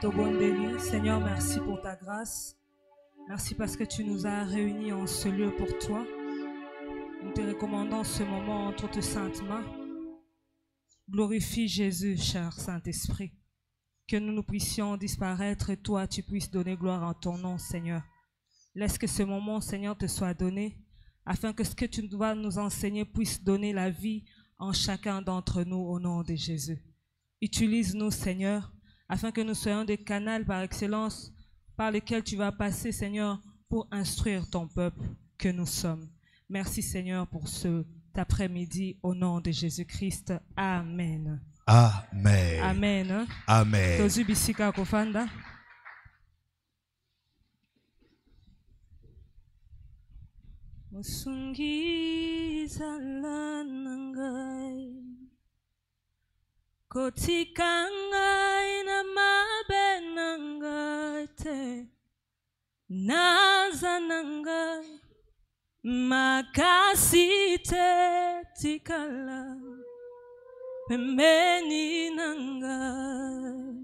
Tobondeli, Seigneur, merci pour ta grâce. Merci parce que tu nous as réunis en ce lieu pour toi. Nous te recommandons ce moment entre tes saintes mains. Glorifie Jésus, cher Saint-Esprit. Que nous nous puissions disparaître et toi, tu puisses donner gloire en ton nom, Seigneur. Laisse que ce moment, Seigneur, te soit donné, afin que ce que tu dois nous enseigner puisse donner la vie en chacun d'entre nous au nom de Jésus. Utilise-nous, Seigneur, afin que nous soyons des canaux par excellence par lesquels tu vas passer, Seigneur, pour instruire ton peuple que nous sommes. Merci, Seigneur, pour cet après-midi, au nom de Jésus-Christ. Amen. Amen. Amen. Amen. Tozu bisika kofanda. Musungi zalanangai kotikangai na mabenangai te nazanangai makasite tikala pembeni nangai.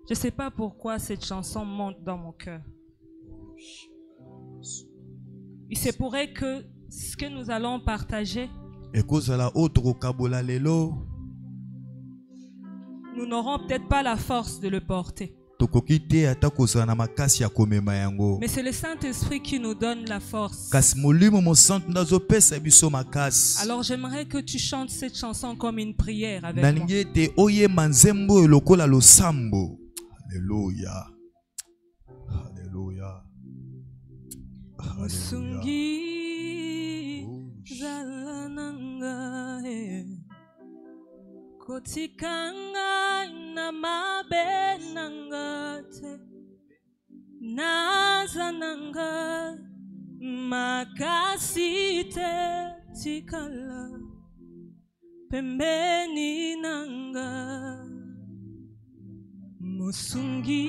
Je ne sais pas pourquoi cette chanson monte dans mon cœur. Il se pourrait que ce que nous allons partager, nous n'aurons peut-être pas la force de le porter. Mais c'est le Saint-Esprit qui nous donne la force. Alors j'aimerais que tu chantes cette chanson comme une prière avec moi. Alléluia. Alléluia. Musungi zalanangai kotikanga na mabenanga te nazananga makasite tikala pembeni nanga. Musungi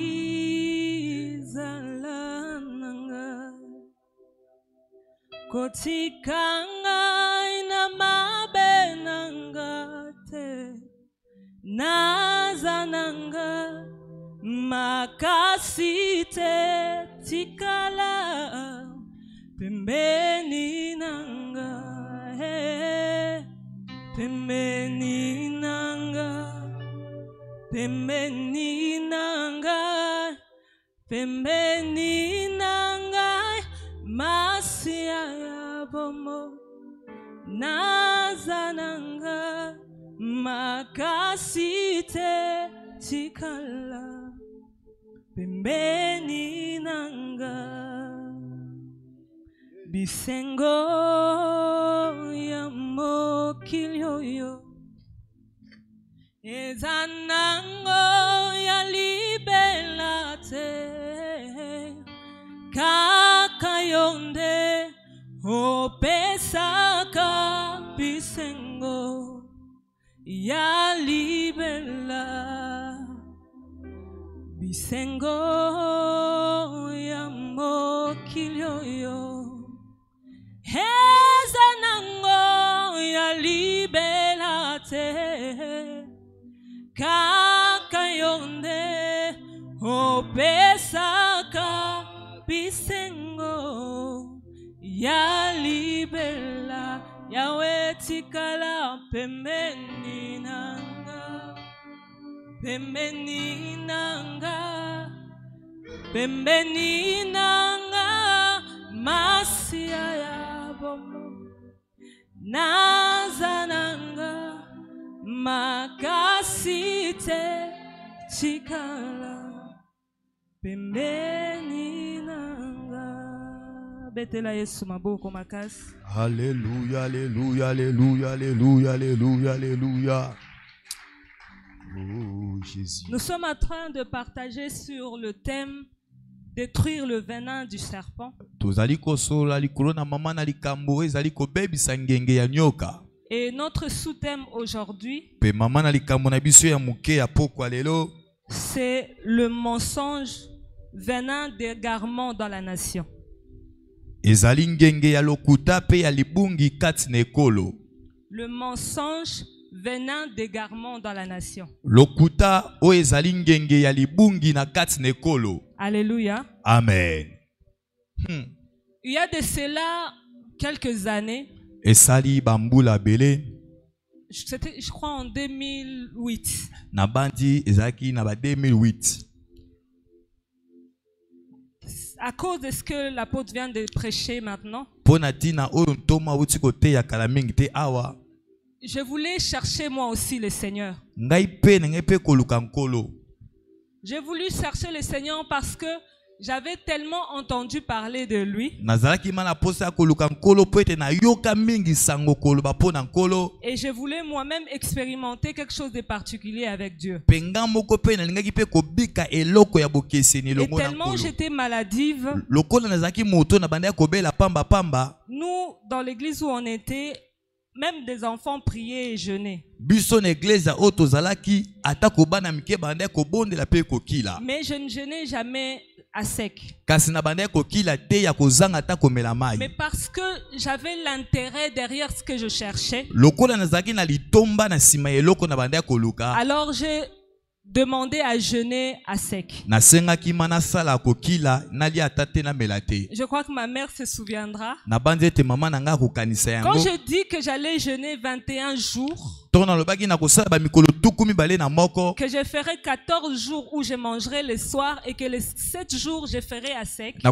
zalananga kotikanga ina mabenanga te nazananga makasite tikala pembeni nanga pembeni nanga pembeni nanga pembeni nanga masia ya bomo nazananga makasite tikala pembeni nanga bisengo ya mokilioyo ezanango ya libelate kakayonde opesaka bisengo ya libela bisengo ya mokilioyo ezanango ya libelate kakayonde opesaka bisengo ya libela yawe tikala pembeni nanga pembeni nanga pembeni nanga masia ya bomo nazananga makasite tikala pembeni nanga. Betela Yesu maboko makasi. Alléluia, alléluia, alléluia, alléluia, alléluia, alléluia. Oh Jésus. Nous sommes en train de partager sur le thème détruire le venin du serpent. Et notre sous-thème aujourd'hui, c'est le mensonge venin d'égarement dans la nation. ezali ngenge ya lokuta pe ya libungi kati na ekolo. Le mensonge venin d'égarement dans la nation. Lokuta o ezali ngenge ya libungi na kati na ekolo. Alléluia. Amen. Il y a de cela quelques années. Esali bambula bele. C'était, je crois, en 2008. Na bandi ezaki na ba 2008. À cause de ce que l'apôtre vient de prêcher maintenant, je voulais chercher moi aussi le Seigneur. J'ai voulu chercher le Seigneur parce que j'avais tellement entendu parler de lui. Et je voulais moi-même expérimenter quelque chose de particulier avec Dieu. Et tellement j'étais maladive. Nous, dans l'église où on était, même des enfants priaient et jeûnaient. Mais je ne jeûnais jamais à sec. Mais parce que j'avais l'intérêt derrière ce que je cherchais, alors j'ai demandé à jeûner à sec. Je crois que ma mère se souviendra. Quand je dis que j'allais jeûner 21 jours, que je ferai 14 jours où je mangerai le soir et que les 7 jours je ferai à sec. Elle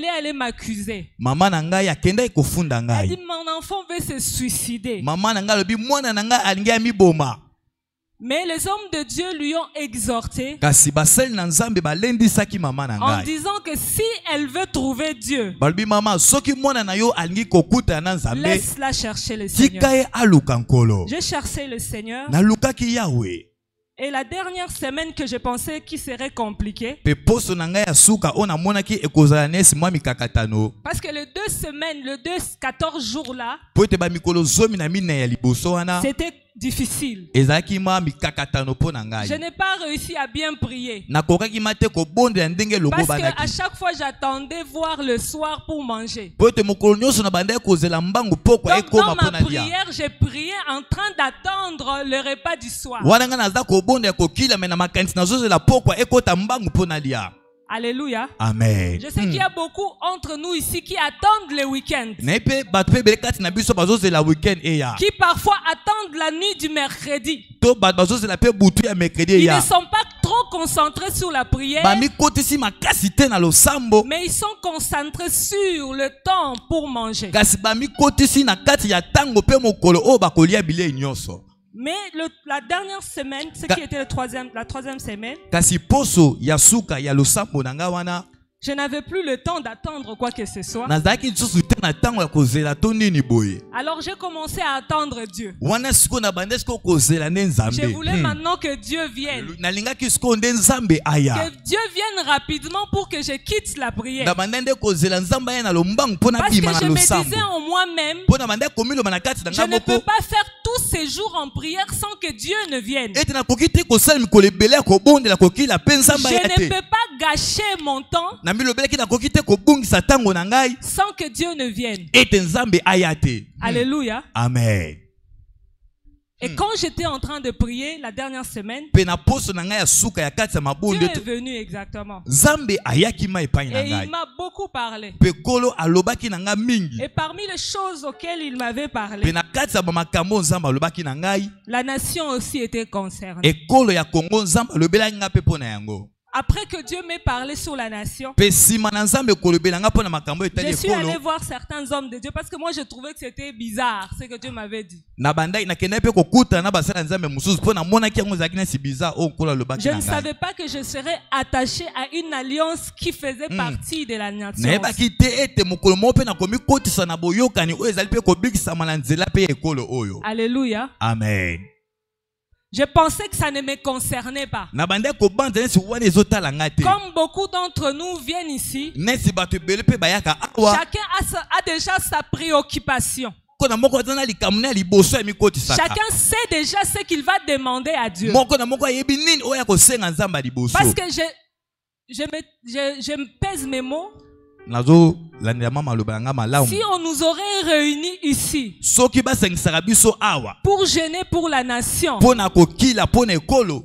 est allée m'accuser. Elle dit mon enfant veut se suicider. Mais les hommes de Dieu lui ont exhorté en disant que si elle veut trouver Dieu, laisse-la chercher le Seigneur. J'ai cherché le Seigneur. Et la dernière semaine que je pensais qu'il serait compliqué, parce que les 2 semaines, les 14 jours là, c'était difficile. Je n'ai pas réussi à bien prier. Parce qu'à chaque fois, j'attendais voir le soir pour manger. Donc, dans ma prière, j'ai prié en train d'attendre le repas du soir. Alléluia. Amen. Je sais qu'il y a beaucoup entre nous ici qui attendent le week-end. Qui parfois attendent la nuit du mercredi. Ils ne sont pas trop concentrés sur la prière, mais ils sont concentrés sur le temps pour manger. Mais la dernière semaine, ce qui était la troisième semaine, je n'avais plus le temps d'attendre quoi que ce soit. Alors j'ai commencé à attendre Dieu. Je voulais maintenant que Dieu vienne. Que Dieu vienne rapidement pour que je quitte la prière. Parce que je me disais en moi-même, je ne peux pas faire tous ces jours en prière sans que Dieu ne vienne. Je ne peux pas gâcher mon temps sans que Dieu ne vienne. Alléluia. Amen. Et quand j'étais en train de prier la dernière semaine, Dieu est venu exactement. Et il m'a beaucoup parlé. Et parmi les choses auxquelles il m'avait parlé, la nation aussi était concernée. Après que Dieu m'ait parlé sur la nation, je suis allé voir certains hommes de Dieu parce que moi je trouvais que c'était bizarre ce que Dieu m'avait dit. Je ne savais pas que je serais attaché à une alliance qui faisait partie de la nation. Alléluia. Amen. Je pensais que ça ne me concernait pas. Comme beaucoup d'entre nous viennent ici, chacun a déjà sa préoccupation. Chacun sait déjà ce qu'il va demander à Dieu. Parce que je me pèse mes mots. Si on nous aurait réunis ici pour gêner pour la nation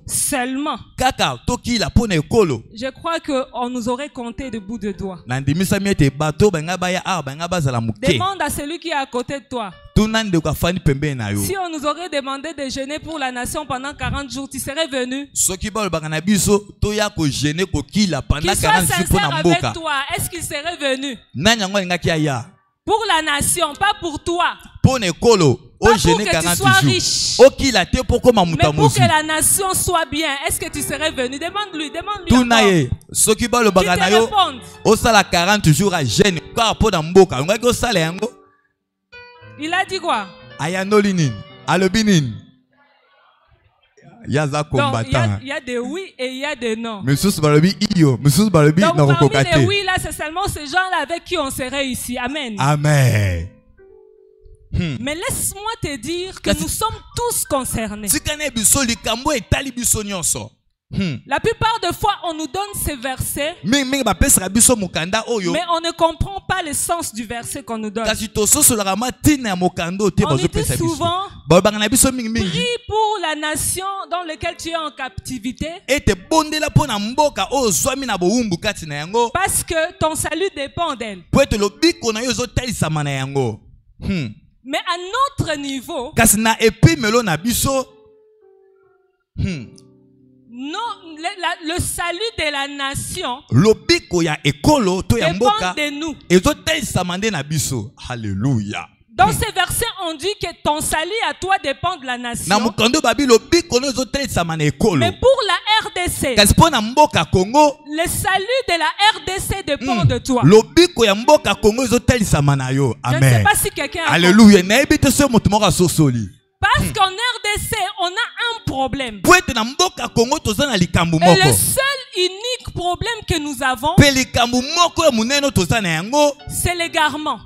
seulement, je crois qu'on nous aurait compté de bout de doigt. Demande à celui qui est à côté de toi. Si on nous aurait demandé de gêner pour la nation pendant 40 jours, tu serais venu? Qu'il soit sincère avec toi, est-ce qu'il serait venu? Pour la nation, pas pour toi. Pas pour que tu sois riche, mais pour que la nation soit bien. Est-ce que tu serais venu? Demande-lui, demande-lui. Qu'il te réponde. Il a dit quoi? Donc, il y a des oui et il y a des non. Donc parmi les oui là, c'est seulement ces gens-là avec qui on serait ici. Amen. Amen. Mais laisse-moi te dire que nous sommes tous concernés. La plupart des fois, on nous donne ces versets, mais on ne comprend pas le sens du verset qu'on nous donne. On dit souvent, prie pour la nation dans laquelle tu es en captivité, parce que ton salut dépend d'elle. Mais à notre niveau, non, le salut de la nation dépend de nous. Alléluia. Dans ces versets, on dit que ton salut à toi dépend de la nation. Mais pour la RDC, le salut de la RDC dépend de toi. Je ne sais pas si quelqu'un a Alléluia. Parce qu'en RDC, on a un problème. Et le seul unique problème que nous avons, c'est l'égarement.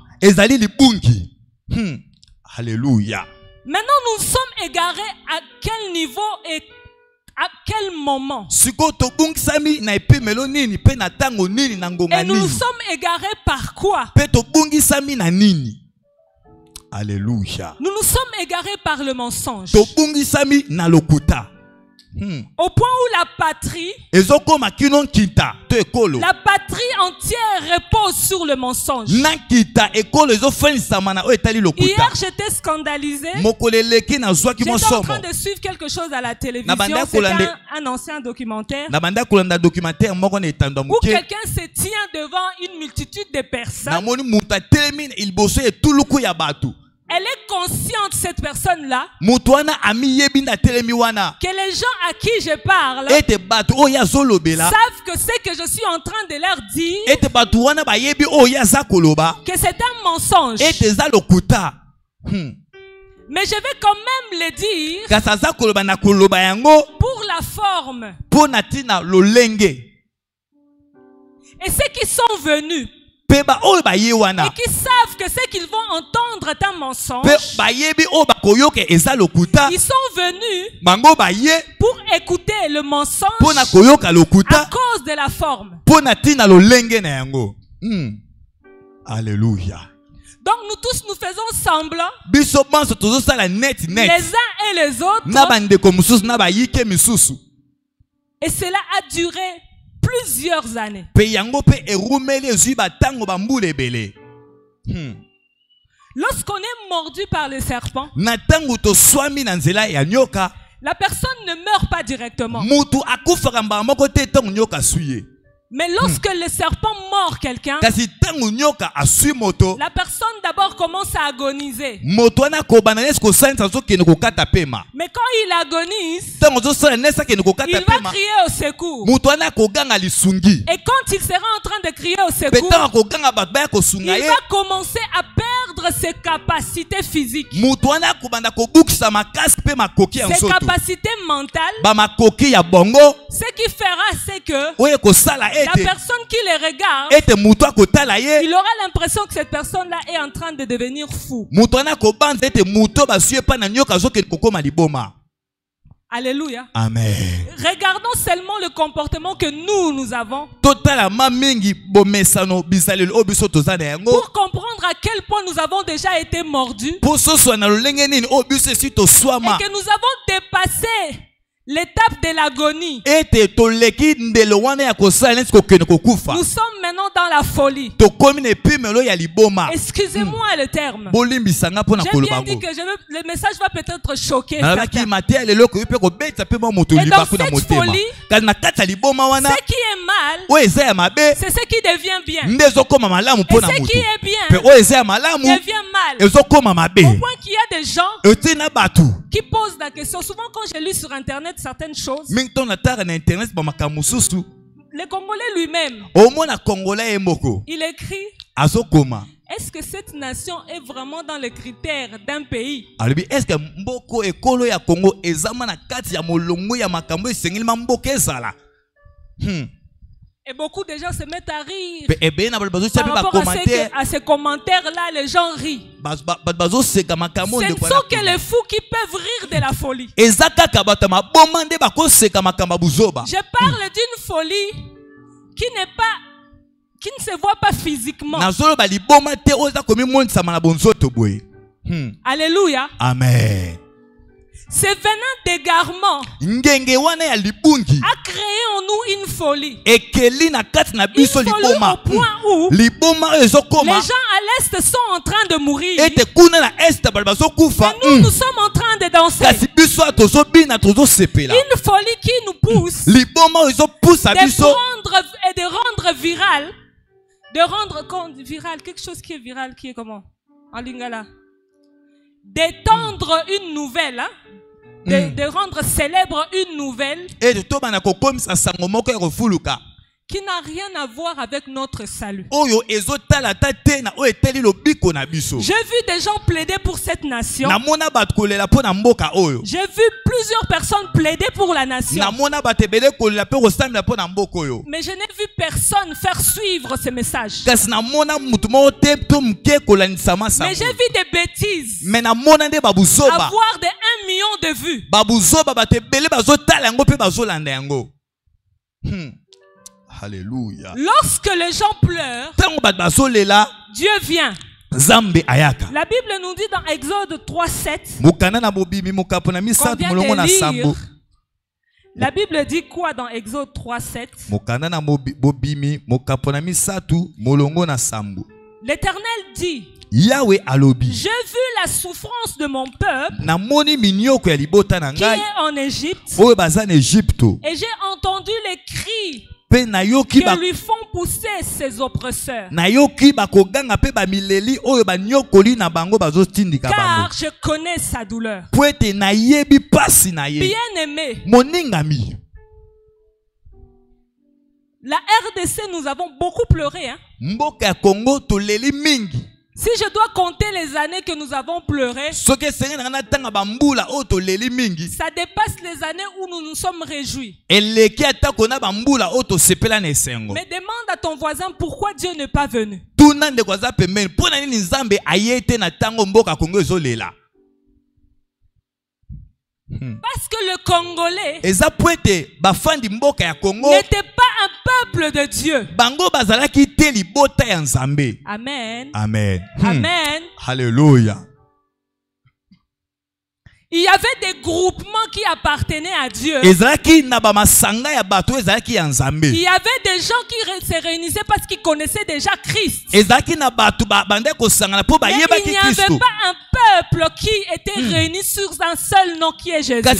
Alléluia. Maintenant, nous sommes égarés à quel niveau et à quel moment? Et nous nous sommes égarés par quoi? Alléluia. Nous nous sommes égarés par le mensonge. Au point où la patrie entière repose sur le mensonge. Hier, j'étais scandalisé. J'étais en train de suivre quelque chose à la télévision. C'était un ancien documentaire où quelqu'un se tient devant une multitude de personnes. Elle est consciente, cette personne-là, que les gens à qui je parle savent que ce que je suis en train de leur dire, que c'est un mensonge. Mais je vais quand même le dire pour la forme. Et ceux qui sont venus et qui savent que ce qu'ils vont entendre est un mensonge, ils sont venus pour écouter le mensonge à cause de la forme. Alléluia. Donc nous tous nous faisons semblant, les uns et les autres, et cela a duré plusieurs années. Lorsqu'on est mordu par le serpent, la personne ne meurt pas directement. Mais lorsque le serpent mord quelqu'un, la personne d'abord commence à agoniser. Mais quand il agonise, il va crier au secours. Et quand il sera en train de crier au secours, il va commencer à perdre ses capacités physiques, ses capacités mentales. Ce qui fera, c'est que la personne qui les regarde, il aura l'impression que cette personne-là est en train de devenir fou. Alléluia. Amen. Regardons seulement le comportement que nous avons. Pour comprendre à quel point nous avons déjà été mordus. Et que nous avons dépassé l'étape de l'agonie. Nous sommes maintenant dans la folie. Excusez-moi le terme. J'ai bien dit que le message va peut-être choquer certains. Et dans cette folie, ce qui est mal, c'est ce qui devient bien. Et ce qui est bien devient mal. Au point qu'il y a des gens qui posent la question. Souvent quand j'ai lu sur internet certaines choses, le Congolais lui-même, il écrit: est-ce que cette nation est vraiment dans les critères d'un pays? Est-ce que Mboko ekolo ya Congo ezama na kati ya molongo ya makambo esengeli mboka ezala? Et beaucoup de gens se mettent à rire. Par rapport à ces commentaires-là, les gens rient. Ce ne sont que les fous qui peuvent rire de la folie. Je parle d'une folie qui ne se voit pas physiquement. Alléluia. Amen. Ce venin d'égarement a créé en nous une folie. Une folie au point où les gens à l'est sont en train de mourir. Mais nous sommes en train de danser. Une folie qui nous pousse de rendre viral. De rendre viral, quelque chose qui est viral, qui est comment? En lingala. D'étendre une nouvelle, hein? De rendre célèbre une nouvelle qui n'a rien à voir avec notre salut. J'ai vu des gens plaider pour cette nation. J'ai vu plusieurs personnes plaider pour la nation. Mais je n'ai vu personne faire suivre ce message. Mais j'ai vu des bêtises. Avoir des 1 million de vues. Alléluia. Lorsque les gens pleurent, Dieu vient. La Bible nous dit dans Exode 3:7, la Bible dit quoi dans Exode 3:7? L'Éternel dit: Yahweh alobi, j'ai vu la souffrance de mon peuple qui est en Égypte, et j'ai entendu les cris que lui font pousser ses oppresseurs. Car je connais sa douleur. Bien-aimé, la RDC, nous avons beaucoup pleuré. Hein? Si je dois compter les années que nous avons pleuré, ça dépasse les années où nous nous sommes réjouis. Mais demande à ton voisin pourquoi Dieu n'est pas venu. Parce que le Congolais n'était pas un peuple de Dieu. Amen. Amen. Amen. Alléluia. Il y avait des groupements qui appartenaient à Dieu. Il y avait des gens qui se réunissaient parce qu'ils connaissaient déjà Christ. Mais il n'y avait pas un peuple qui était réuni sur un seul nom qui est Jésus. Dieu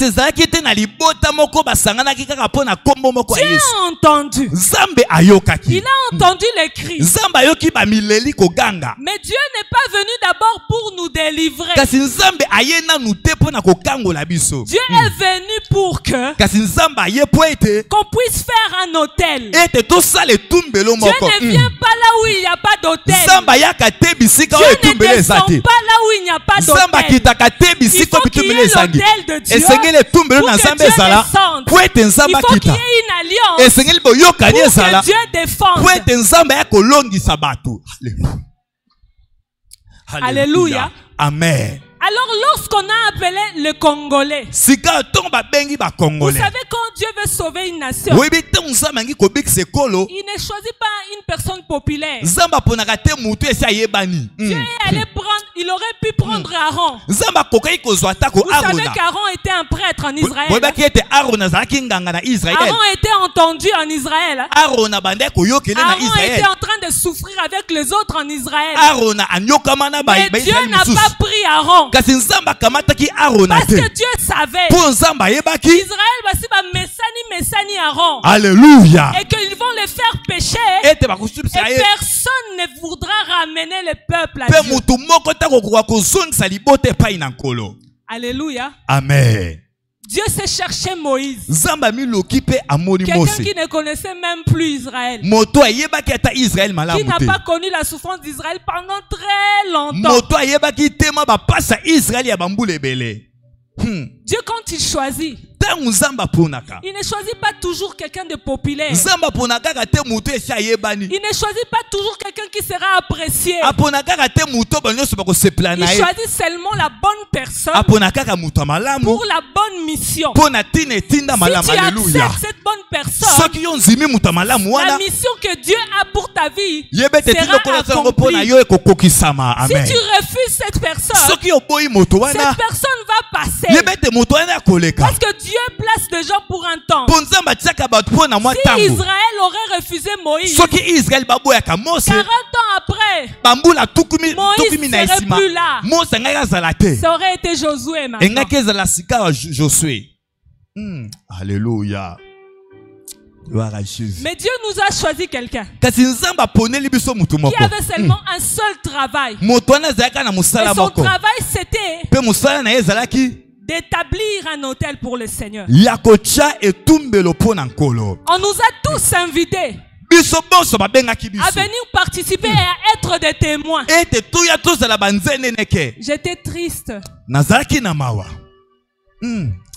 a entendu. Il a entendu les cris. Mais Dieu n'est pas venu d'abord pour nous délivrer. Dieu est venu pour que qu'on puisse faire un autel. Dieu ne vient pas là où il n'y a pas d'autel. Dieu ne descend pas là où il n'y a pas d'autel. Il faut qu'il y ait l'autel de Dieu pour que Dieu descende. Il faut qu'il y ait une alliance pour que Dieu défende. Alléluia. Amen. Alors Alors lorsqu'on a appelé le Congolais, vous savez quand Dieu veut sauver une nation, il ne choisit pas une personne populaire. Dieu est allé prendre, il aurait pu prendre Aaron. Vous savez qu'Aaron était un prêtre en Israël. Aaron était entendu en Israël. Aaron était en train de souffrir avec les autres en Israël. Mais Dieu n'a pas pris Aaron. Parce que Dieu savait Israël va Messani Aaron. Alléluia. Et qu'ils vont les faire pécher. Et personne ne voudra ramener le peuple à Dieu. Alléluia. Amen. Dieu s'est cherché Moïse. Quelqu'un qui ne connaissait même plus Israël. Qui n'a pas connu la souffrance d'Israël pendant très longtemps. Dieu, quand il choisit, il ne choisit pas toujours quelqu'un de populaire. Il ne choisit pas toujours quelqu'un qui sera apprécié. Il choisit seulement la bonne personne pour la bonne mission. Si tu acceptes cette bonne personne, la mission que Dieu a pour ta vie sera accomplie. Si tu refuses cette personne va passer. Parce que Dieu place des gens pour un temps. Si Israël aurait refusé Moïse, 40 ans après, Moïse ne serait plus là. Ça aurait été Josué maintenant. Alléluia. Gloire à Jésus. Mais Dieu nous a choisi quelqu'un qui avait seulement un seul travail. Et son travail c'était d'établir un hôtel pour le Seigneur. On nous a tous invités à venir participer et à être des témoins. J'étais triste.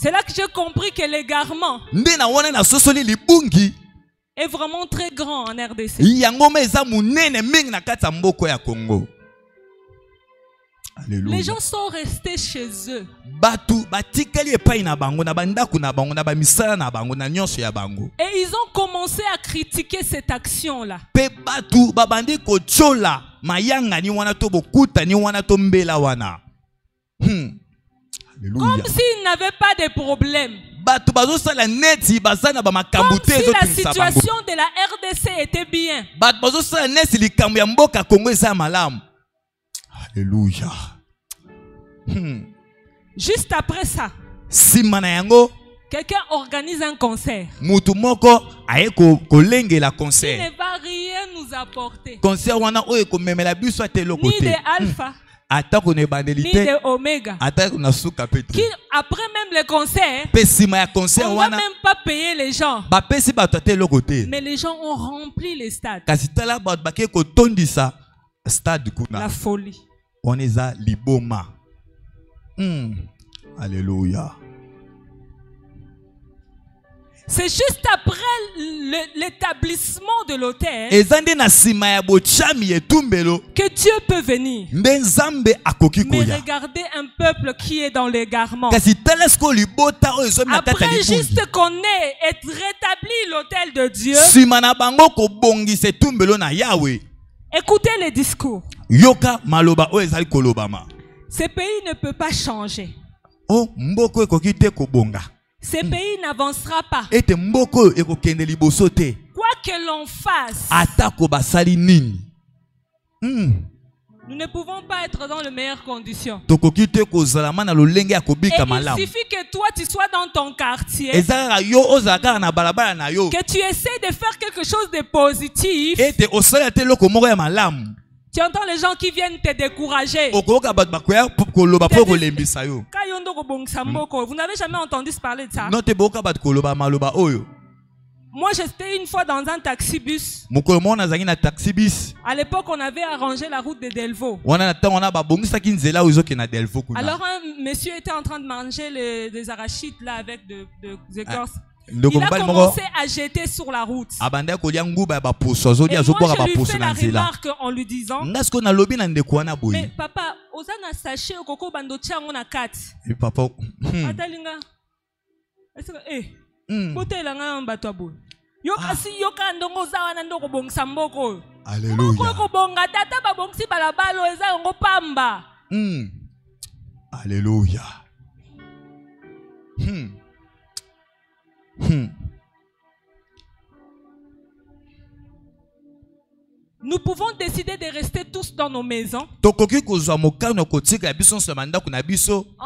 C'est là que j'ai compris que l'égarement est vraiment très grand en RDC. Alléluia. Les gens sont restés chez eux. Et ils ont commencé à critiquer cette action-là. Comme s'ils n'avaient pas de problème. Comme si la situation de la RDC était bien. Alléluia. Juste après ça, quelqu'un organise un concert. Il ne va rien nous apporter. Ni de Alpha, ni de Oméga. Qui, après même le concert, on ne va même pas payer les gens. Mais les gens ont rempli les stades. La folie. On est à Liboma. Alléluia. C'est juste après l'établissement de l'hôtel que Dieu peut venir. Mais regardez un peuple qui est dans l'égarement. Après juste qu'on ait rétabli l'hôtel de Dieu, écoutez les discours. Ce pays ne peut pas changer. Ce pays n'avancera pas. Quoi que l'on fasse, nous ne pouvons pas être dans les meilleures conditions. Et il suffit que toi tu sois dans ton quartier, que tu essaies de faire quelque chose de positif. Tu entends les gens qui viennent te décourager. Vous n'avez jamais entendu se parler de ça? Moi, j'étais une fois dans un taxi-bus. À l'époque, on avait arrangé la route de Delvaux. Alors, un monsieur était en train de manger des arachides là avec des écorces. Il a commencé à jeter sur la route. Et moi, je lui fais la remarque en lui disant, mais papa, osana sachet koko bando tiango na kat. Et papa, Atalinga. Est-ce que botela nga mbato boy. Yoka si yoka ndongo zawa na ndoko bongisa mboko. Alléluia. Ko bonga tata ba bongisi balabalo eza ngo pamba. Alléluia. Nous pouvons décider de rester tous dans nos maisons En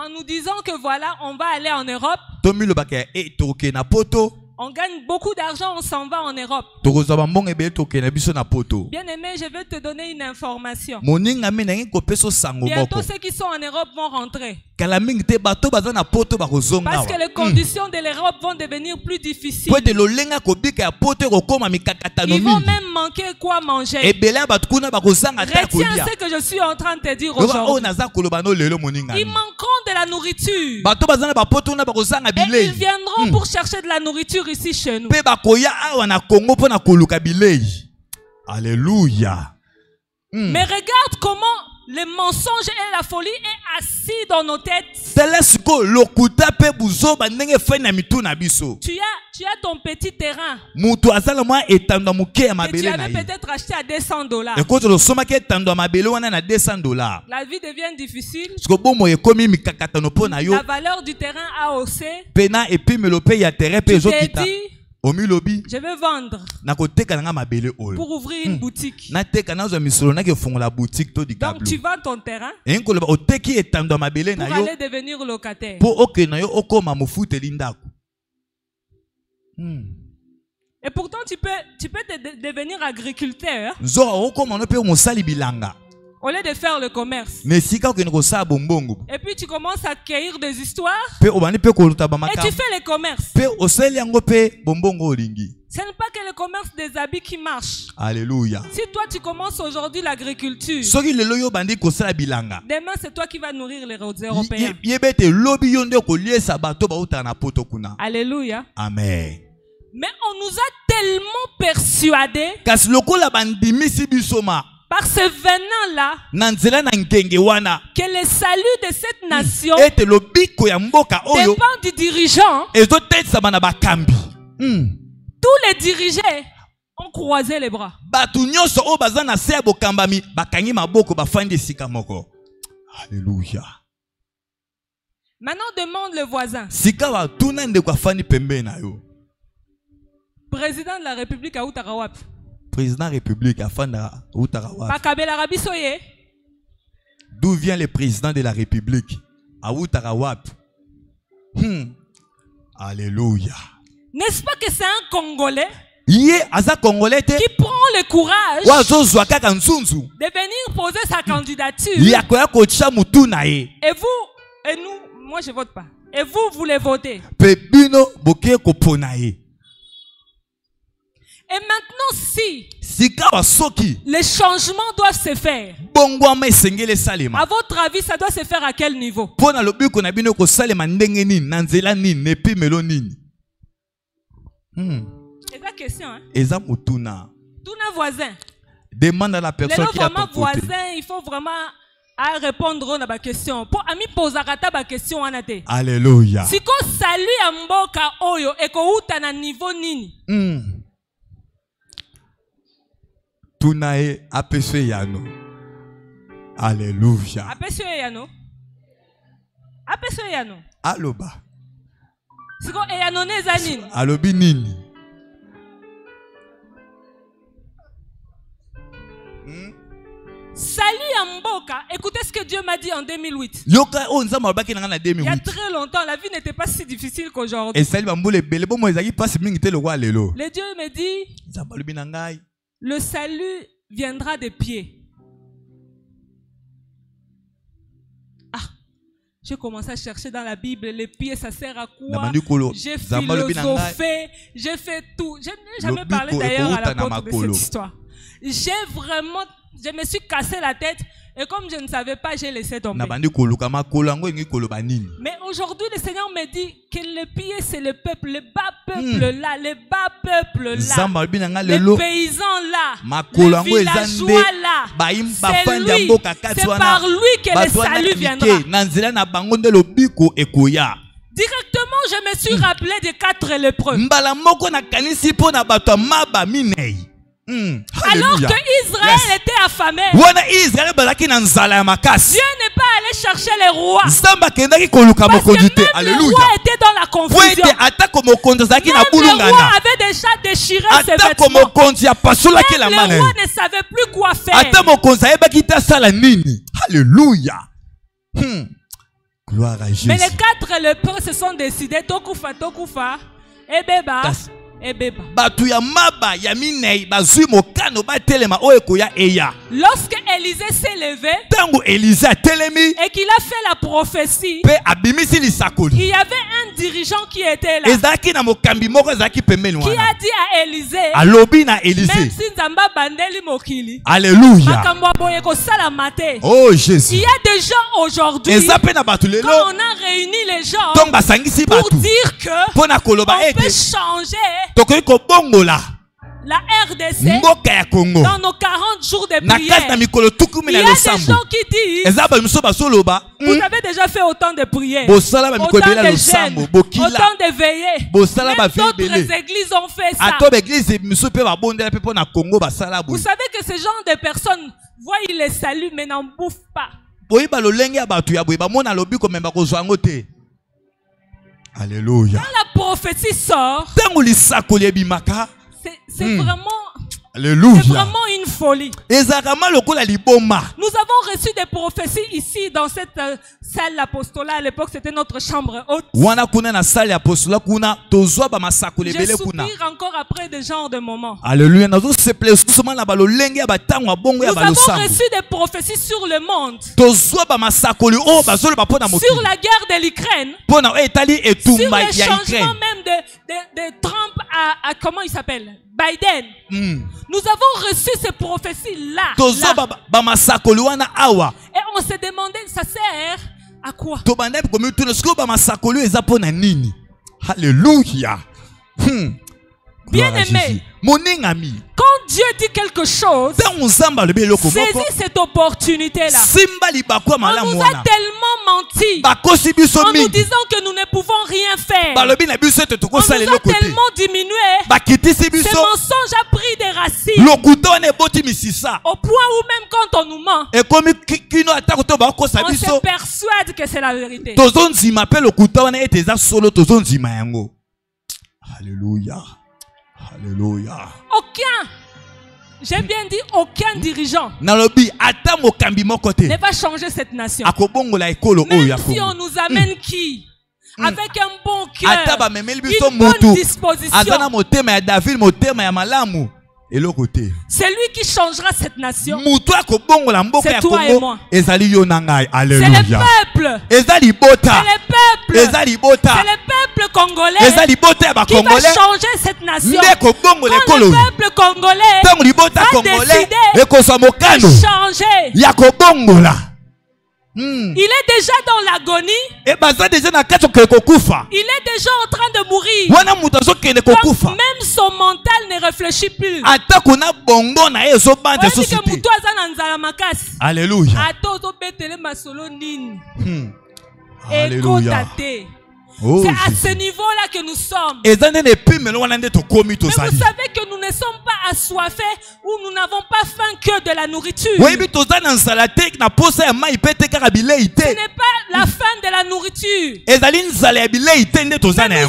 nous disant que voilà, on va aller en Europe. On gagne beaucoup d'argent, on s'en va en Europe. Bien aimé, je vais te donner une information. Bientôt, ceux qui sont en Europe vont rentrer. Parce que les conditions de l'Europe vont devenir plus difficiles. Ils vont même manquer quoi manger. Retiens ce que je suis en train de te dire aujourd'hui. Ils manqueront de la nourriture. Et ils viendront pour chercher de la nourriture ici chez nous. Alléluia. Mais regarde comment le mensonge et la folie est assis dans nos têtes. Tu as ton petit terrain que tu avais peut-être acheté à $200. La vie devient difficile. La valeur du terrain a haussé. Tu t'es dit, je vais vendre pour ouvrir une boutique. Donc tu vends ton terrain pour aller devenir locataire. Et pourtant tu peux devenir agriculteur au lieu de faire le commerce. Et puis tu commences à cueillir des histoires et tu fais le commerce. Ce n'est pas que le commerce des habits qui marche. Alléluia. Si toi tu commences aujourd'hui l'agriculture, demain c'est toi qui vas nourrir les Européens. Alléluia. Amen. Mais on nous a tellement persuadés par ce venin-là que le salut de cette nation dépend du dirigeant. Tous les dirigeants ont croisé les bras. Alléluia. Maintenant demande le voisin. Président de la République à Outarawap. Président de la République à Outarawap. D'où vient le président de la République à Outarawap? Alléluia. N'est-ce pas que c'est un Congolais qui prend le courage de venir poser sa candidature? Et vous, et nous, moi je vote pas. Et vous voulez voter. Et maintenant, si les changements doivent se faire, à votre avis, ça doit se faire à quel niveau? C'est la question, hein? Tuna voisin. Demande à la personne qui est à ton côté. Voisin, il faut vraiment répondre à ma question. Pour ami poser ma question anate. Alléluia. Si ko salut à mboka oyo et ko uta na niveau nini? Tunae apese yano. Alléluia. Apese yano. Apese yano. Aloba. Siko eyano neza nini? Alobi nini? Salut à Mboka. Écoutez ce que Dieu m'a dit en 2008. Il y a très longtemps, la vie n'était pas si difficile qu'aujourd'hui. Le Dieu me dit, le salut viendra des pieds. J'ai commencé à chercher dans la Bible, les pieds, ça sert à quoi? J'ai philosophé, j'ai fait tout. Je n'ai jamais parlé d'ailleurs à l'apôtre de cette histoire. Je me suis cassé la tête. Et comme je ne savais pas, j'ai laissé tomber. Mais aujourd'hui, le Seigneur me dit que le pire, c'est le peuple, le bas peuple là, les bas peuples là, les paysans là, les villageois là. C'est lui, c'est par lui que le salut viendra. Directement, je me suis rappelé des 4 lépreux. Alors que Israël était affamé, Dieu n'est pas allé chercher les rois. Parce que même les rois étaient dans la confusion. Même les rois avaient déjà déchiré ses vêtements. Même les rois ne savaient plus quoi faire. Alléluia. Gloire à Jésus. Mais les 4 lépreux se sont décidés, Tokufa, Ebeba. Lorsque Élisée s'est levé et qu'il a fait la prophétie, il y avait un dirigeant qui était là, qui a dit à Élisée, même si Nzamba bandeli mokili, alléluia, oh Jésus, il y a des gens aujourd'hui, quand on a réuni les gens pour dire que on peut changer la RDC dans nos 40 jours de prière. Il y a des gens qui disent, vous avez déjà fait autant de prières, autant de jeûnes, autant de veillées. Même d'autres églises ont fait ça. Vous savez que ce genre de personnes voient les saluts mais n'en bouffent pas. Alléluia. Quand la prophétie sort, c'est vraiment, alléluia, c'est vraiment une folie. Nous avons reçu des prophéties ici dans cette salle d'apostolat. À l'époque, c'était notre chambre haute. Je soupire encore après des genres de moments. Alléluia. Nous avons reçu des prophéties sur le monde, sur la guerre de l'Ukraine, sur le changement même de Trump à comment il s'appelle, Biden. Nous avons reçu ces prophéties-là. Et on s'est demandé, ça sert à quoi? Alléluia. Bien-aimé, quand Dieu dit quelque chose, saisis cette opportunité-là. On nous a tellement menti en nous disant que nous ne pouvons rien faire. On nous a tellement diminué. Ce mensonge a pris des racines au point où même quand on nous ment, on se persuade que c'est la vérité. Alléluia. Alléluia. Aucun, j'ai bien dit aucun dirigeant ne va changer cette nation. Même si on nous amène qui, avec un bon cœur, une bonne disposition, c'est lui qui changera cette nation. C'est toi et moi. C'est le peuple. C'est le peuple. C'est le peuple congolais qui va changer cette nation. Quand le peuple congolais va décider de changer, il est déjà dans l'agonie. Il est déjà en train de mourir. Donc même son mental ne réfléchit plus. Alléluia. Alléluia. Oh, c'est à ce niveau-là que nous sommes. Mais vous savez que nous ne sommes pas assoiffés ou nous n'avons pas faim que de la nourriture. Ce n'est pas la faim de la nourriture. Mais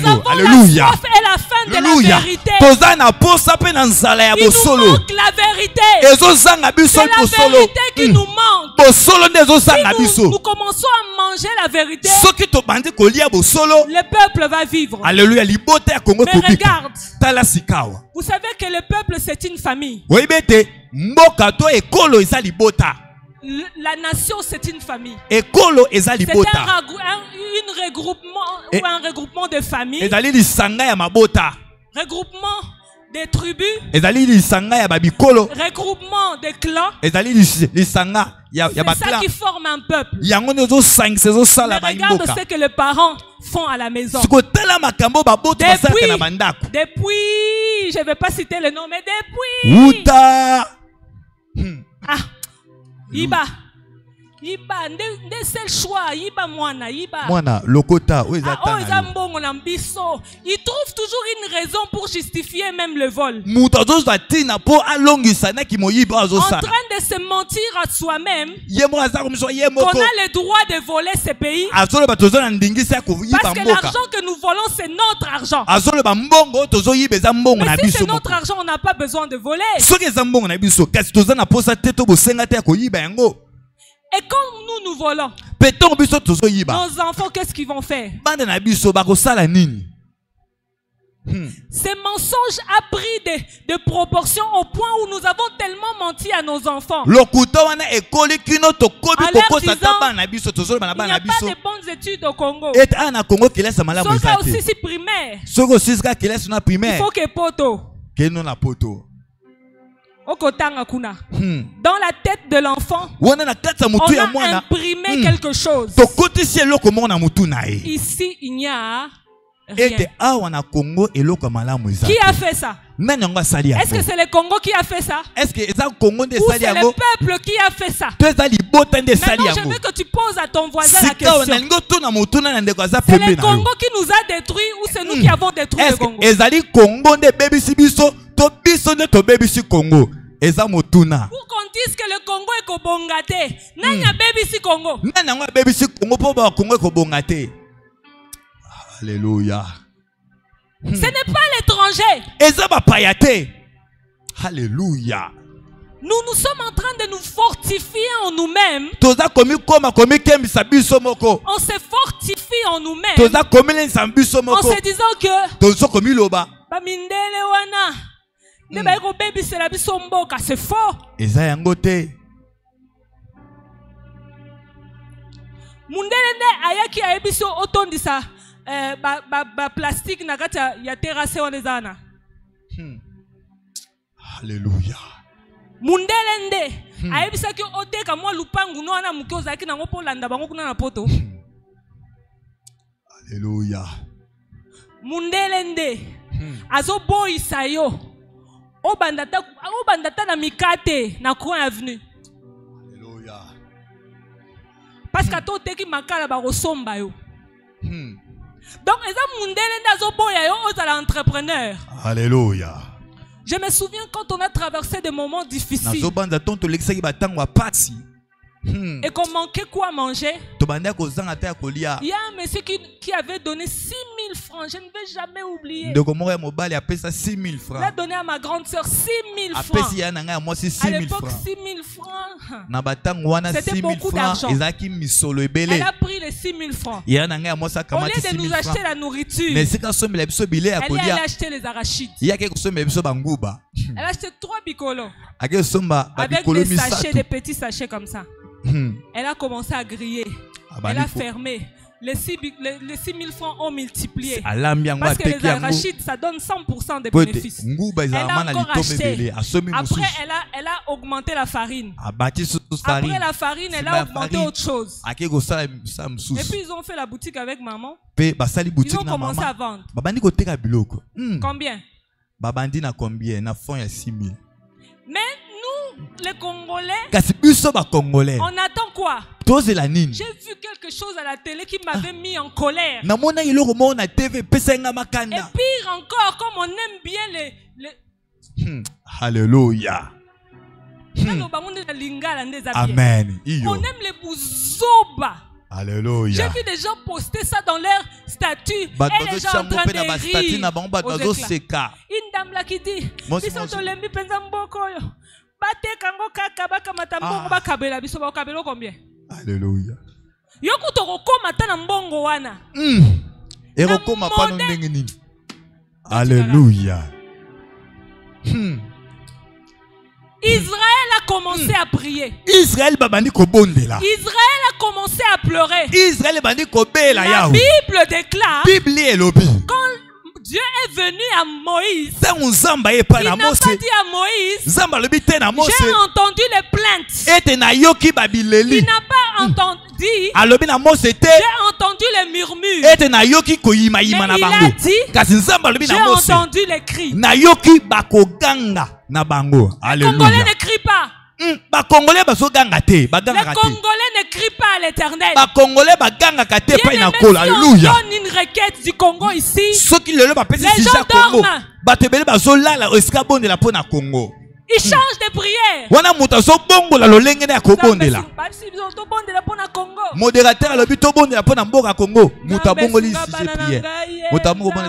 nous avons la soif et la faim de la vérité. Il nous manque la vérité. C'est la vérité qui nous manque. Si nous commençons à manger la vérité, le peuple va vivre. Alléluia. Mais regarde, vous savez que le peuple c'est une famille. La nation c'est une famille. C'est un regroupement de familles. Regroupement des tribus, regroupement des clans. C'est ça qui forme un peuple. Mais regarde ce que les parents font à la maison. Depuis, je ne vais pas citer le nom, mais depuis. Iba. Iba, nde seul choix, Iba mwana, Iba. Mwana, lokota, il trouve toujours une raison pour justifier même le vol. En train de se mentir à soi-même qu'on a le droit de voler ce pays. Parce que l'argent que nous volons, c'est notre argent. Mais si c'est notre argent, on n'a pas besoin de voler. Et quand nous volons, nos enfants, qu'est-ce qu'ils vont faire? Ces mensonges a pris de proportions au point où nous avons tellement menti à nos enfants. En leur disant, il n'y a pas de bonnes études au Congo. Soka aussi si primaire. Il faut que poto. Dans la tête de l'enfant, on a imprimé quelque chose. Ici, il n'y a rien. Qui a fait ça? Est-ce que c'est le Congo qui a fait ça? Ou c'est le peuple qui a fait ça? Maintenant, je veux que tu poses à ton voisin la question. C'est le Congo qui nous a détruits ou c'est nous qui avons détruit le Congo? Pour qu'on dise que le Congo est kobongate, nanya baby si Congo. Alléluia. Ce n'est pas l'étranger. Alléluia. Nous sommes en train de nous fortifier en nous-mêmes. On se fortifie en nous-mêmes. En se disant que Bamindele wana c'est faux. Mundele nde ayaki ayebiso otondisa plastique na kati ya terrasse onezana. Alléluia. Mundele nde ayebisaki oteka mwa lupangu no wana muke ozalaki nango po landa bango kuna na poto. Alléluia. Mundele nde azoboyisa yo obandata na mikate na coin avenue. Alléluia. Parce que to teki makala ba kosomba yo. Donc eza mundele nde azoboya yo ozala entrepreneur. Alléluia. Je me souviens quand on a traversé des moments difficiles. Et qu'on manquait quoi manger. Il y a un monsieur qui avait donné 6 000 francs. Je ne vais jamais oublier. Il a donné à ma grande soeur 6 000 francs. À l'époque, 6 000 francs. C'était beaucoup d'argent. Elle a pris les 6 000 francs. Au lieu de nous acheter la nourriture, elle est allée acheter les arachides. Elle a acheté 3 bicolos. Avec des sachets, des petits sachets comme ça. Elle a commencé à griller. Elle a fermé. Les 6 000 francs ont multiplié. Parce que les arachides, ça donne 100% de bénéfices. Elle a encore acheté. Après, elle a augmenté la farine. Après la farine, elle a augmenté autre chose. Et puis, ils ont fait la boutique avec maman. Ils ont commencé à vendre. Combien? Mais nous, les Congolais, on attend quoi? J'ai vu quelque chose à la télé qui m'avait mis en colère. Et pire encore, comme on aime bien les... Alléluia. Amen. On aime les bouzoba. Alléluia. J'ai vu des gens poster ça dans leur statut et les gens en train de rire aux éclats. Une dame là qui dit Alléluia. Alléluia. Israël a commencé à prier. Israël a commencé à pleurer. Israël La Bible déclare quand Dieu est venu à Moïse. Il n'a pas dit à Moïse. J'ai entendu les plaintes. Il n'a pas entendu. J'ai entendu les murmures. Mais il a dit, j'ai entendu les cris. Les Congolais ne crient pas. Les Congolais ne crient pas à l'Éternel. Bien-aimés, si on donne une requête du Congo ici, les gens dorment. Ils changent de prière. Modérateur le but Congo.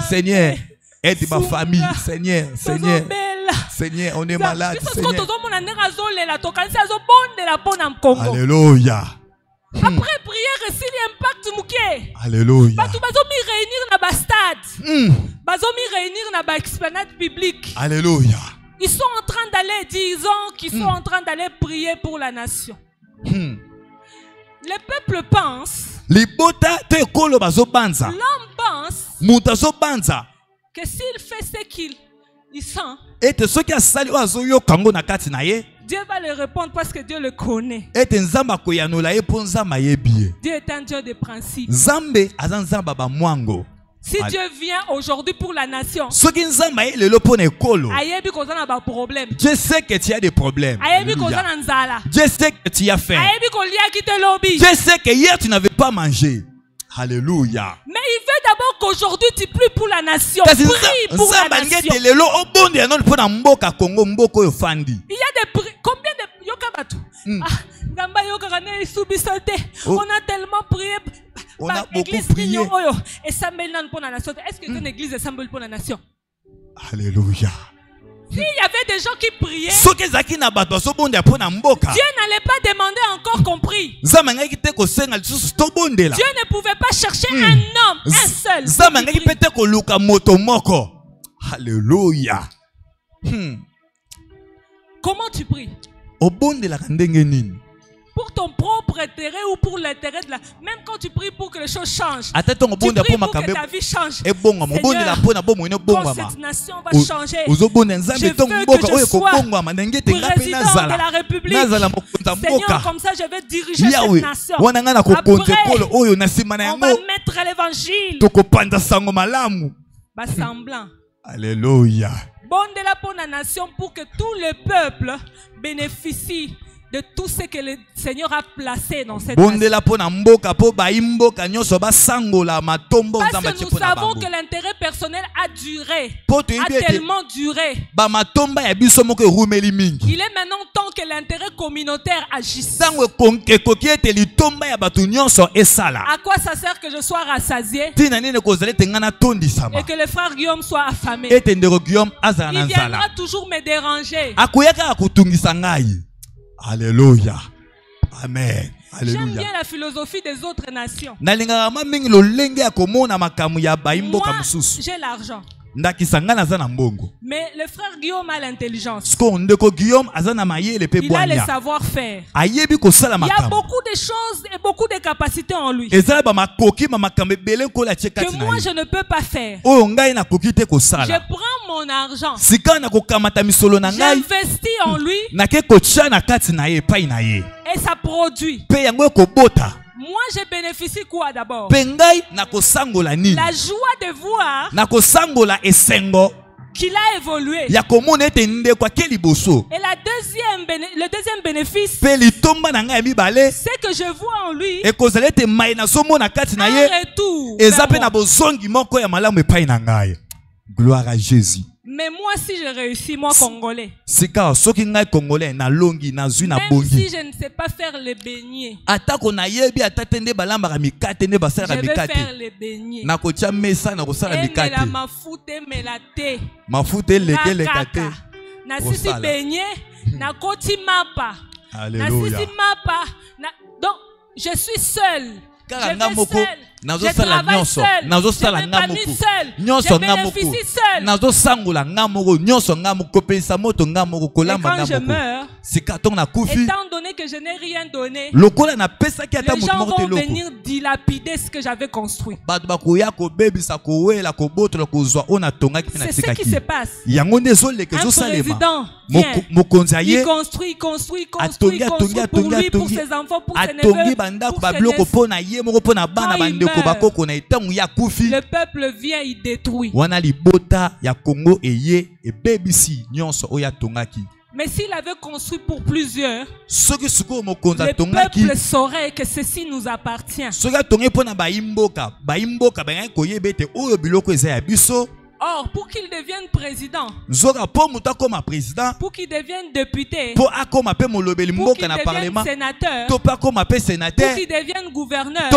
Seigneur, aide ma famille. Seigneur, Seigneur, on est malade. Alléluia. Après prière, s'il y a impact mouké. Alléluia. Bazomi réunir na ba stade. Bazomi réunir na ba explanade publique. Alléluia. Ils sont en train d'aller, disons qu'ils sont en train d'aller prier pour la nation. Le peuple pense. L'homme pense que s'il fait ce qu'il sent, Dieu va le répondre parce que Dieu le connaît. Dieu est un Dieu de principe. Si Dieu vient aujourd'hui pour la nation, Dieu sait que tu as des problèmes. Dieu sait que tu as faim. Dieu sait que hier tu n'avais pas mangé. Alléluia. Mais il veut d'abord qu'aujourd'hui tu pries pour la nation. Prie pour la nation. Il y a des combien de on a tellement prié. On a beaucoup prié. Est-ce que c'est une église de Samuel pour la nation? Alléluia. S'il y avait des gens qui priaient, Dieu n'allait pas demander encore qu'on prie. Dieu ne pouvait pas chercher un homme, un seul. Alléluia. Comment tu pries? Pour ton propre intérêt ou pour l'intérêt de la... Même quand tu pries pour que les choses changent, tu pries pour que ta vie change. Seigneur, quand cette nation va changer, je veux que je sois président de la République. Seigneur, comme ça je vais diriger cette nation. Après, on va mettre l'évangile. Semblant. Alléluia. Bon de la bonne nation pour que tout le peuple bénéficie de tout ce que le Seigneur a placé dans cette nation. Parce que nous savons que l'intérêt personnel a duré, a tellement duré. Il est maintenant temps que l'intérêt communautaire agisse. À quoi ça sert que je sois rassasié et que le frère Guillaume soit affamé? Il viendra toujours me déranger. Alléluia. Amen. J'aime bien la philosophie des autres nations. Moi, j'ai l'argent. Mais le frère Guillaume a l'intelligence. Il a le savoir-faire. Il y a beaucoup de choses et beaucoup de capacités en lui que moi je ne peux pas faire. Je prends mon argent, j'investis en lui et ça produit. Moi, je bénéficie quoi d'abord? La joie de voir qu'il a évolué. Et le deuxième bénéfice, c'est que je vois en lui un retour. Gloire à Jésus. Mais moi, si je réussis, moi, Congolais, même si je ne sais pas faire les beignets, je vais faire les beignets. Et la mafute me la thé. Nasisi beignet, na koti mapa. Nasisi mapa. Donc, je suis seul. Je travaille seul. Je m'épanouis seul. Je bénéficie seul. Et quand je meurs, étant donné que je n'ai rien donné, les gens vont venir dilapider ce que j'avais construit. C'est ce qui se passe. Un président vient, il construit pour lui, pour ses enfants, pour ses neveux, pour ses nièces. Quand il meurt, le peuple vient, il détruit. Mais s'il avait construit pour plusieurs, le peuple saurait que ceci nous appartient. Or, pour qu'il devienne président, pour qu'il devienne député, pour qu'il devienne sénateur, pour qu'il devienne gouverneur,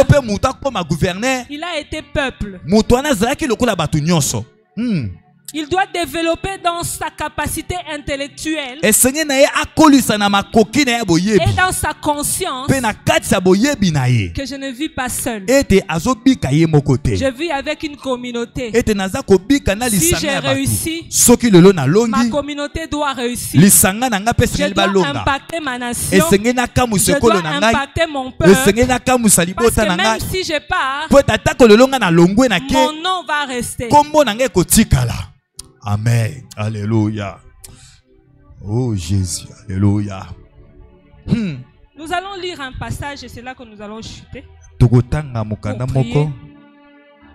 il a été peuple. Il doit développer dans sa capacité intellectuelle et dans sa conscience que je ne vis pas seul. Je vis avec une communauté. Si j'ai réussi, ma communauté doit réussir. Je dois impacter ma nation. Je dois impacter mon peuple. Parce que même si je pars, mon nom va rester. Amen. Alléluia. Oh Jésus. Alléluia. Nous allons lire un passage et c'est là que nous allons chuter. Pour prier.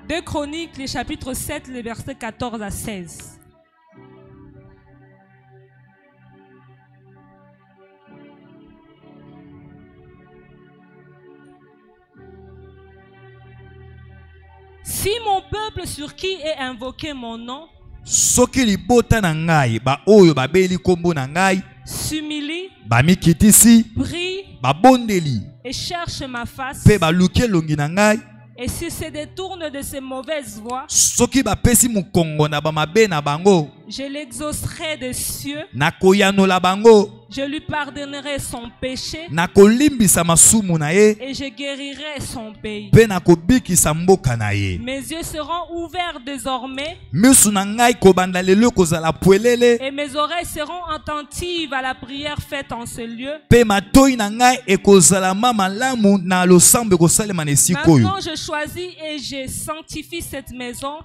2 Chroniques, les chapitres 7, les versets 14 à 16. Si mon peuple sur qui est invoqué mon nom s'humilie, prie et cherche ma face, et s'il se détourne de ses mauvaises voies, je l'exaucerai des cieux, je lui pardonnerai son péché, et je guérirai son pays. Mes yeux seront ouverts désormais, et mes oreilles seront attentives à la prière faite en ce lieu. Maintenant je choisis et je sanctifie cette maison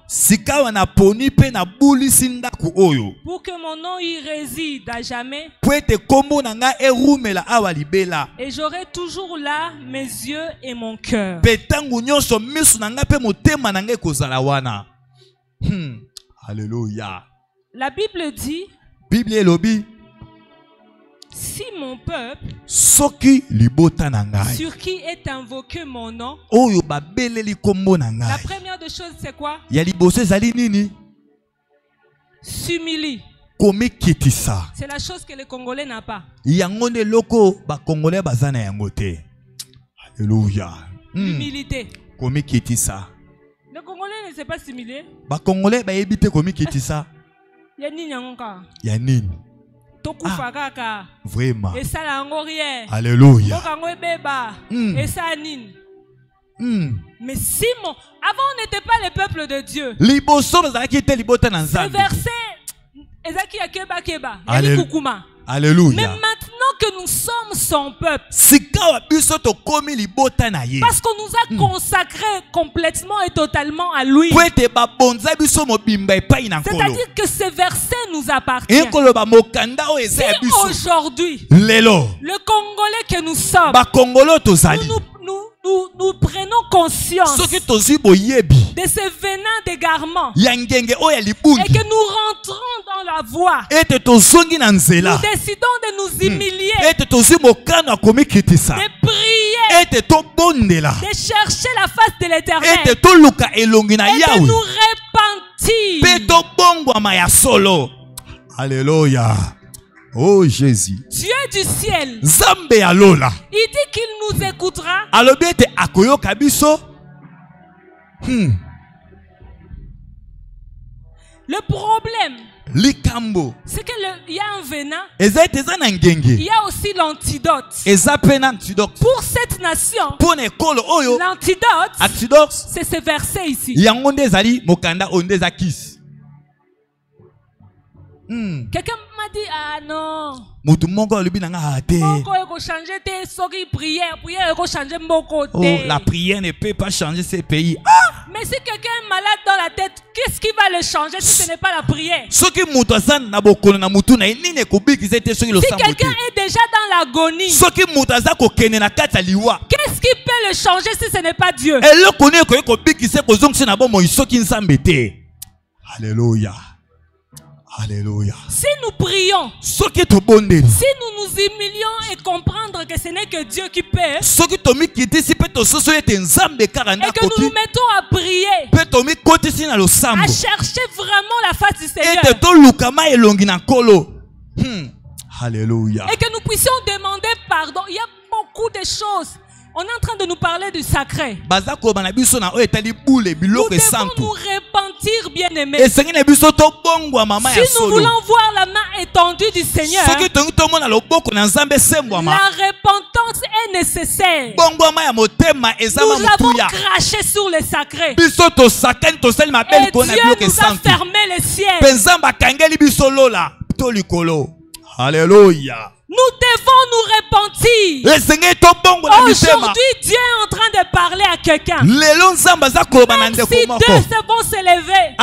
pour que mon nom y réside à jamais. Et j'aurai toujours là mes yeux et mon cœur. Alléluia. La Bible dit, si mon peuple sur qui est invoqué mon nom, la première des choses c'est quoi? S'humilie. C'est la chose que les Congolais n'ont pas. Alléluia. Humilité. Le Congolais ne sait pas s'humilier. Vraiment. Alléluia. Mais si avant on n'était pas le peuple de Dieu. Ce verset Alléluia. Mais maintenant que nous sommes son peuple, parce qu'on nous a consacrés complètement et totalement à lui, c'est-à-dire que ce verset nous appartient. Si aujourd'hui, le Congolais que nous sommes, nous prenons conscience de ce venin d'égarement et que nous rentrons dans la voie, nous décidons de nous humilier, de prier, de chercher la face de l'Éternel et de nous repentir. Alléluia. Oh Jésus. Dieu du ciel, il dit qu'il nous écoutera. Le problème, c'est qu'il y a un venin, il y a aussi l'antidote. Pour cette nation, l'antidote, c'est ce verset ici. Quelqu'un m'a dit, ah non. Oh, la prière ne peut pas changer ces pays. Mais si quelqu'un est malade dans la tête, qu'est-ce qui va le changer si ce n'est pas la prière? Si quelqu'un est déjà dans l'agonie, qu'est-ce qui peut le changer si ce n'est pas Dieu? Alléluia. Alléluia. Si nous prions, si nous nous humilions et comprendre que ce n'est que Dieu qui peut, et que nous nous mettons à prier, à chercher vraiment la face du Seigneur, Alléluia. Et que nous puissions demander pardon. Il y a beaucoup de choses. On est en train de nous parler du sacré. Nous devons nous repentir, bien-aimés. Si nous voulons voir la main étendue du Seigneur, la repentance est nécessaire. Nous avons craché sur le sacré. Et Dieu nous a fermé les ciels. Alléluia. Nous devons nous repentir. Aujourd'hui, Dieu est en train de parler à quelqu'un. Même si deux vont se lever.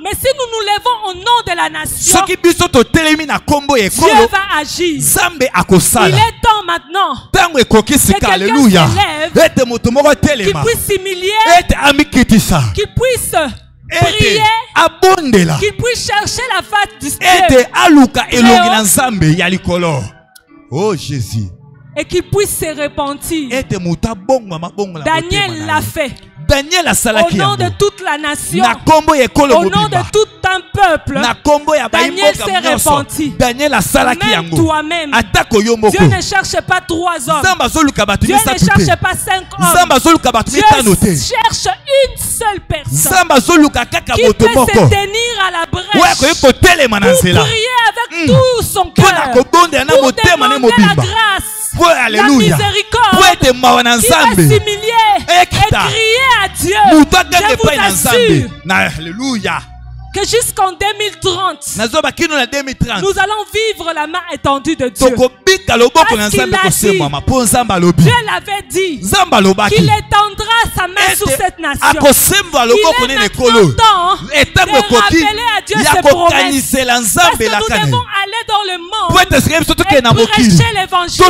Mais si nous nous levons au nom de la nation, Dieu va agir. Il est temps maintenant que quelqu'un se lève, qu'il puisse s'humilier, qu'il puisse prier, qu'il puisse chercher la face du Seigneur. Oh Jésus. Et qu'il puisse se repentir. Daniel l'a fait. Au nom de toute la nation, au nom de tout un peuple, Daniel s'est repenti. Même toi-même, Dieu ne cherche pas 3 hommes. Dieu ne cherche pas 5 hommes. Dieu cherche une seule personne qui peut se tenir à la brèche pour prier avec tout son cœur, pour demander la grâce, la miséricorde, qui va s'humilier et crier à Dieu. Je vous assure que jusqu'en 2030, nous allons vivre la main étendue de Dieu. Parce qu'il a dit, Dieu l'avait dit, qu'il étendra sa main sur cette nation. Il est maintenant temps de rappeler à Dieu ses promesses. Parce que nous devons aller dans le monde et prêcher l'évangile et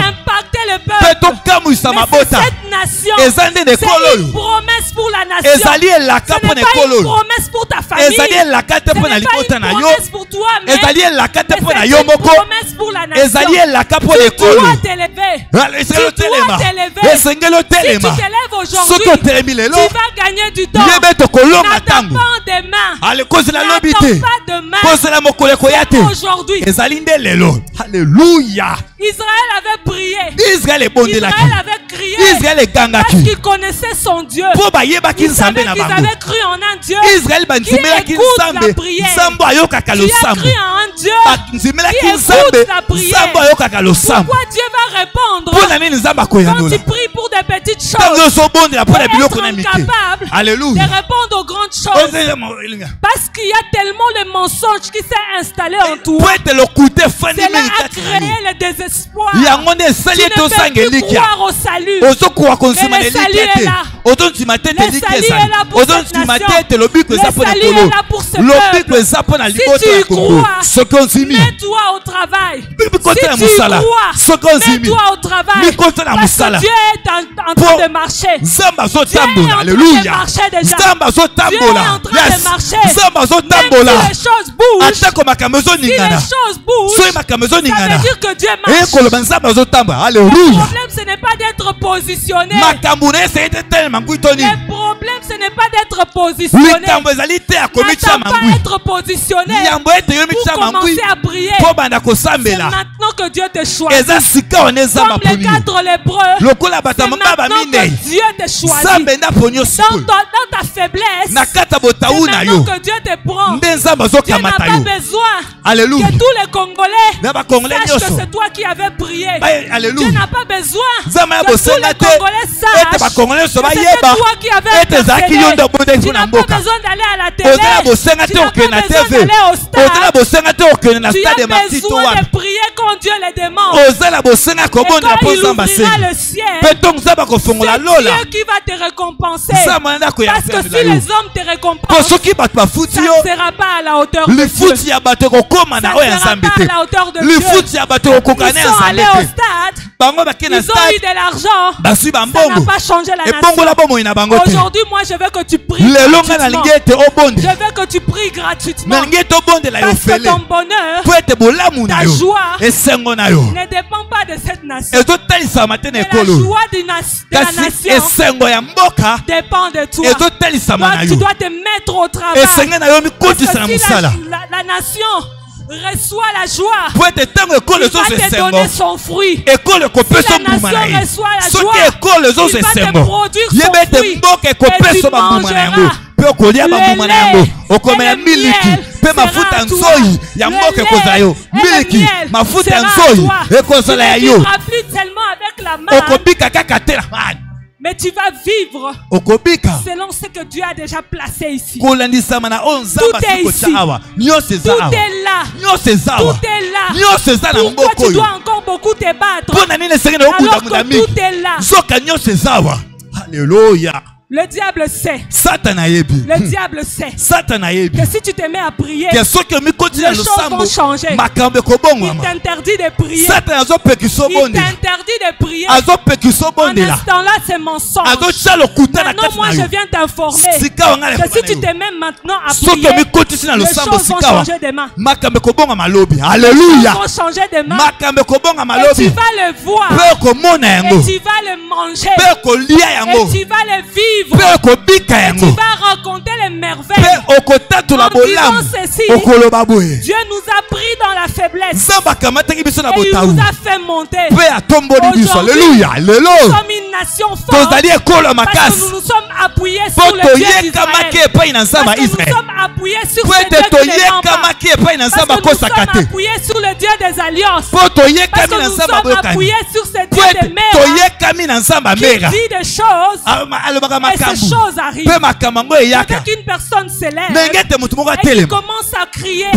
impacter le peuple. Mais c'est cette nation, c'est une promesse pour la nation. Ce n'est pas une promesse pour ta famille. Ce n'est pas une promesse pour toi, mais c'est une promesse pour la nation. Tu dois t'élever. Si tu t'élèves aujourd'hui, tu vas gagner du temps. N'attends pas demain. N'attends pas demain. Aujourd'hui. Alléluia. Israël avait prié. Israël avait crié. Parce qu'il connaissait son Dieu. Il savait qu'ils avaient cru en un Dieu qui écoute la prière. Tu as cru en un Dieu qui écoute la prière. Pourquoi Dieu va répondre quand tu pries pour des petites choses? Pour être incapable de répondre aux grandes choses. Parce qu'il y a tellement de mensonges qui s'est installé en toi. Cela a créé le désespoir. Tu ne peux plus croire au salut. Mais le salut est là. Le salut est là pour cette nation. Le salut est là pour ce peuple. Si tu y crois, mets-toi au travail. Si tu y crois, mets-toi au travail. Parce que Dieu est en train de marcher. Dieu est en train de marcher déjà. Dieu est en train de marcher. Même si les choses bougent, ça veut dire que Dieu marche. Le problème, ce n'est pas d'être positionné. Le problème, ce n'est pas d'être positionné. N'attends pas être positionné pour commencer à prier. C'est maintenant que Dieu te choisit. Comme les 4 lépreux, c'est maintenant que Dieu te choisit. Dans ta faiblesse, nakata botaou na yo, que Dieu te prend. Dieu n'a pas besoin Alléluia. que tous les Congolais sachent que c'est toi qui avais prié. Alléluia. Dieu n'a pas besoin que tous les Congolais sachent que c'est toi qui avais intercédé. Tu n'as pas besoin d'aller à la télé. Tu n'as pas besoin d'aller au stade. Tu as besoin de prier quand Dieu les demande. Et quand il ouvrira le ciel, c'est Dieu qui va te récompenser. Parce que si les hommes te récompensent, ça ne sera pas à la hauteur de Dieu. Ça ne sera pas à la hauteur de Dieu. Ils sont allés au stade. Ils ont eu de l'argent. Ça n'a pas changé la nation. Aujourd'hui, moi, je veux que tu pries gratuitement. Je veux que tu pries gratuitement. Parce que ton bonheur, ta joie ne dépend pas de cette nation. Mais la joie de la nation dépend de toi. Donc, tu dois te mettre au travail. Parce que si la nation reçoit la joie, il va te donner son fruit. Si la nation reçoit la joie, il va te produire son fruit. Et tu mangeras le lait et le miel sera à toi. Le lait et le miel sera à toi. Tu ne vivras plus tellement avec la manne, mais tu vas vivre selon ce que Dieu a déjà placé ici. Tout est ici. Tout est là. Tout est là. Pourquoi tu dois encore beaucoup te battre alors que tout est là? Alléluia. Le diable sait. Le diable sait que si tu te mets à prier, les choses vont changer. Il t'interdit de prier. Il t'interdit de prier. En instant-là, c'est mensonge. Maintenant, moi, je viens t'informer que si tu te mets maintenant à prier, les choses vont changer demain. Alléluia. Vont changer demain. Et tu vas le voir. Et tu vas le manger. Et tu vas le vivre. Et tu vas raconter les merveilles. En disant ceci, Dieu nous a pris dans la faiblesse et il nous a fait monter. Aujourd'hui, nous sommes une nation forte parce que nous nous sommes appuyés sur le Dieu d'Israël. Parce que nous sommes appuyés sur ce Dieu qui ne ment pas. Parce que nous sommes appuyés sur le Dieu des alliances. Parce que nous sommes appuyés sur ce Dieu des mers qui dit des choses. Et ces choses arrivent. Peut-être qu'une personne s'élève et qui commence à crier à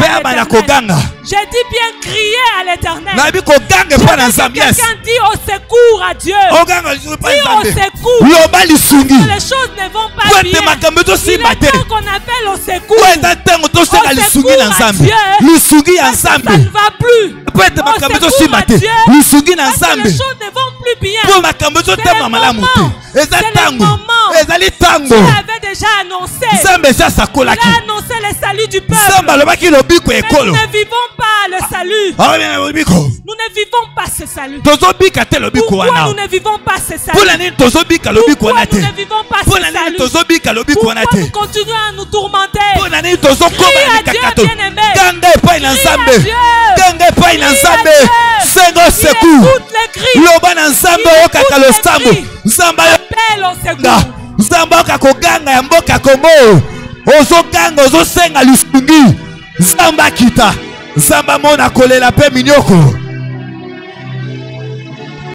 l'Éternel. J'ai dit bien crier à l'Éternel. Quelqu'un dit au secours à Dieu. Dit au secours. Les choses ne vont pas bien. Il est temps qu'on appelle au secours. Au secours à Dieu. Parce que ça ne va plus. Au secours à Dieu. Parce que les choses ne vont plus bien. C'est le moment. Dieu avait déjà annoncé. Il a annoncé le salut du peuple. Mais nous ne vivons pas le salut. Nous ne vivons pas ce salut. Pourquoi nous ne vivons pas ce salut? Pourquoi nous ne vivons pas ce salut? Pourquoi nous continuons à nous tourmenter? Crie à Dieu, bien-aimé. Crie à Dieu. Il écoute les cris. Il écoute les cris. Appelle au secours. Zamba koganga ya mboka Kongo ozoganga ozosenga lisungi Zamba kita Zamba mona kolela pe minyoko